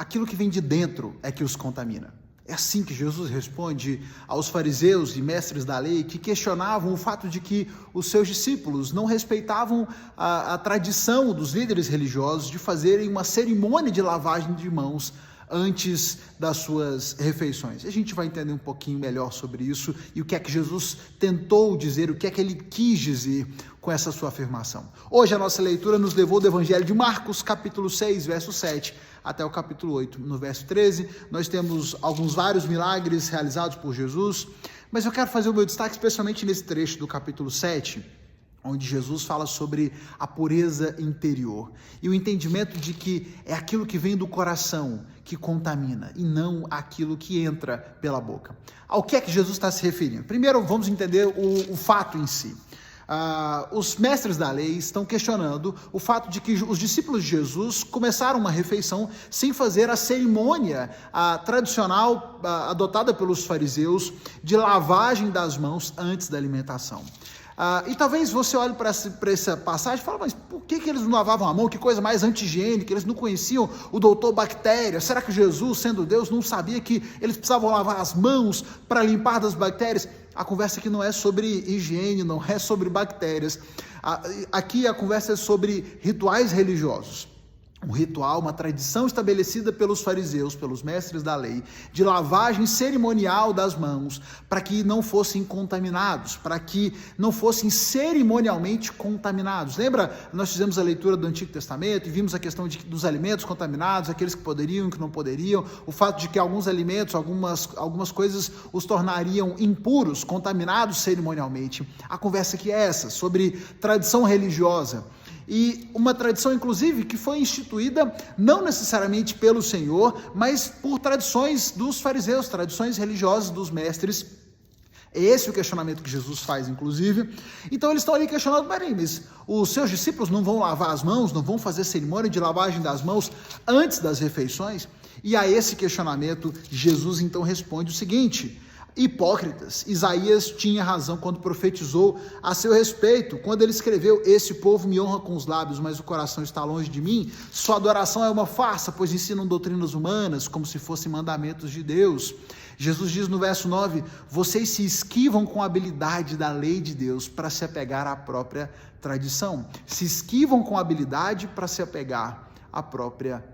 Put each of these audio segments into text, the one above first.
aquilo que vem de dentro é que os contamina. É assim que Jesus responde aos fariseus e mestres da lei que questionavam o fato de que os seus discípulos não respeitavam a tradição dos líderes religiosos de fazerem uma cerimônia de lavagem de mãos antes das suas refeições. A gente vai entender um pouquinho melhor sobre isso e o que é que Jesus tentou dizer, o que é que ele quis dizer com essa sua afirmação. Hoje a nossa leitura nos levou do Evangelho de Marcos, capítulo 6, verso 7, até o capítulo 8. No verso 13, nós temos vários milagres realizados por Jesus, mas eu quero fazer o meu destaque especialmente nesse trecho do capítulo 7, onde Jesus fala sobre a pureza interior e o entendimento de que é aquilo que vem do coração que contamina e não aquilo que entra pela boca. Ao que é que Jesus está se referindo? Primeiro, vamos entender o fato em si. Os mestres da lei estão questionando o fato de que os discípulos de Jesus começaram uma refeição sem fazer a cerimônia tradicional adotada pelos fariseus de lavagem das mãos antes da alimentação. E talvez você olhe para essa passagem e fale, mas por que eles não lavavam a mão? Que coisa mais anti-higiênica, eles não conheciam o doutor Bactéria? Será que Jesus, sendo Deus, não sabia que eles precisavam lavar as mãos para limpar das bactérias? A conversa aqui não é sobre higiene, não é sobre bactérias. Aqui a conversa é sobre rituais religiosos. Um ritual, uma tradição estabelecida pelos fariseus, pelos mestres da lei, de lavagem cerimonial das mãos, para que não fossem contaminados, para que não fossem cerimonialmente contaminados. Lembra, nós fizemos a leitura do Antigo Testamento e vimos a questão dos alimentos contaminados, aqueles que poderiam e que não poderiam, o fato de que alguns alimentos, algumas coisas os tornariam impuros, contaminados cerimonialmente. A conversa aqui é essa, sobre tradição religiosa. E uma tradição, inclusive, que foi instituída não necessariamente pelo Senhor, mas por tradições dos fariseus, tradições religiosas dos mestres. É esse o questionamento que Jesus faz, inclusive. Então eles estão ali questionando, mas os seus discípulos não vão lavar as mãos, não vão fazer cerimônia de lavagem das mãos antes das refeições? E a esse questionamento, Jesus então responde o seguinte: hipócritas, Isaías tinha razão quando profetizou a seu respeito, quando ele escreveu: esse povo me honra com os lábios, mas o coração está longe de mim, sua adoração é uma farsa, pois ensinam doutrinas humanas, como se fossem mandamentos de Deus. Jesus diz no verso 9, vocês se esquivam com a habilidade da lei de Deus para se apegar à própria tradição, se esquivam com a habilidade para se apegar à própria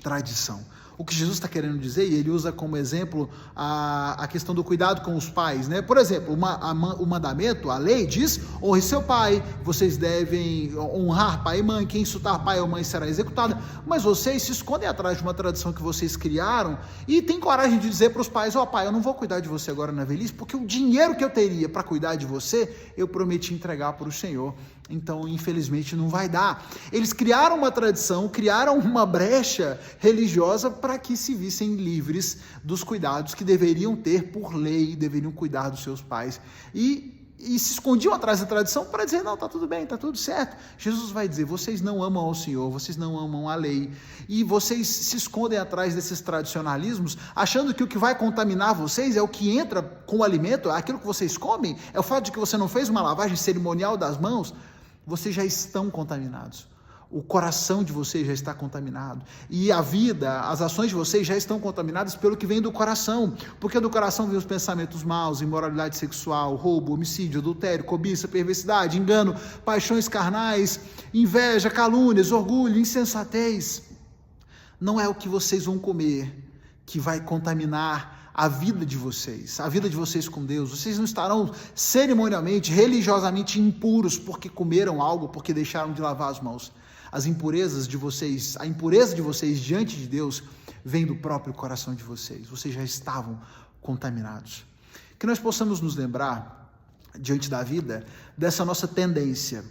tradição. O que Jesus está querendo dizer, e ele usa como exemplo a questão do cuidado com os pais, né? Por exemplo, o mandamento, a lei diz, honre seu pai, vocês devem honrar pai e mãe, quem insultar pai ou mãe será executado, mas vocês se escondem atrás de uma tradição que vocês criaram e têm coragem de dizer para os pais, pai, eu não vou cuidar de você agora na velhice, porque o dinheiro que eu teria para cuidar de você, eu prometi entregar para o Senhor. Então, infelizmente, não vai dar. Eles criaram uma tradição, criaram uma brecha religiosa para que se vissem livres dos cuidados que deveriam ter por lei, deveriam cuidar dos seus pais. E se escondiam atrás da tradição para dizer, não, está tudo bem, está tudo certo. Jesus vai dizer, vocês não amam ao Senhor, vocês não amam a lei, e vocês se escondem atrás desses tradicionalismos, achando que o que vai contaminar vocês é o que entra com o alimento, é aquilo que vocês comem, é o fato de que você não fez uma lavagem cerimonial das mãos. Vocês já estão contaminados, o coração de vocês já está contaminado, e a vida, as ações de vocês já estão contaminadas pelo que vem do coração, porque do coração vem os pensamentos maus, imoralidade sexual, roubo, homicídio, adultério, cobiça, perversidade, engano, paixões carnais, inveja, calúnias, orgulho, insensatez. Não é o que vocês vão comer que vai contaminar a vida de vocês com Deus. Vocês não estarão cerimonialmente, religiosamente impuros porque comeram algo, porque deixaram de lavar as mãos. As impurezas de vocês, a impureza de vocês diante de Deus vem do próprio coração de vocês. Vocês já estavam contaminados. Que nós possamos nos lembrar, diante da vida, dessa nossa tendência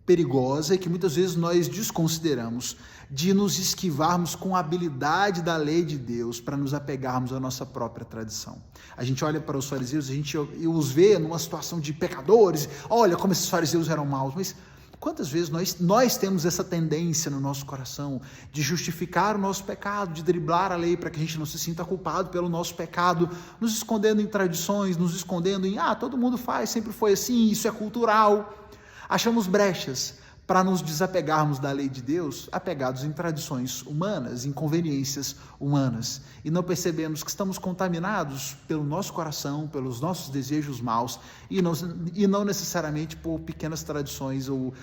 perigosa e que muitas vezes nós desconsideramos, de nos esquivarmos com a habilidade da lei de Deus para nos apegarmos à nossa própria tradição. A gente olha para os fariseus, a gente os vê numa situação de pecadores, olha como esses fariseus eram maus, mas quantas vezes nós temos essa tendência no nosso coração de justificar o nosso pecado, de driblar a lei para que a gente não se sinta culpado pelo nosso pecado, nos escondendo em tradições, nos escondendo em, todo mundo faz, sempre foi assim, isso é cultural. Achamos brechas para nos desapegarmos da lei de Deus, apegados em tradições humanas, em conveniências humanas, e não percebemos que estamos contaminados pelo nosso coração, pelos nossos desejos maus, e não necessariamente por pequenas tradições ou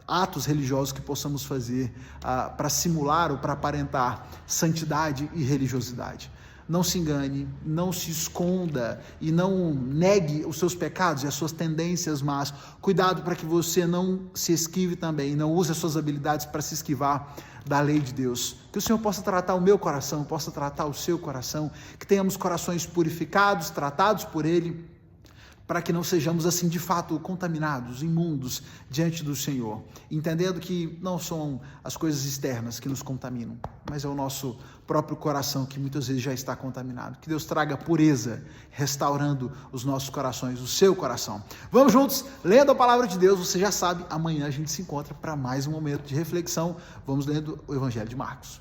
atos religiosos que possamos fazer para simular ou para aparentar santidade e religiosidade. Não se engane, não se esconda e não negue os seus pecados e as suas tendências más. Cuidado para que você não se esquive também, não use as suas habilidades para se esquivar da lei de Deus. Que o Senhor possa tratar o meu coração, possa tratar o seu coração, que tenhamos corações purificados, tratados por Ele, para que não sejamos assim de fato contaminados, imundos diante do Senhor, entendendo que não são as coisas externas que nos contaminam, mas é o nosso próprio coração que muitas vezes já está contaminado. Que Deus traga pureza, restaurando os nossos corações, o seu coração. Vamos juntos, lendo a palavra de Deus. Você já sabe, amanhã a gente se encontra para mais um momento de reflexão. Vamos lendo o Evangelho de Marcos.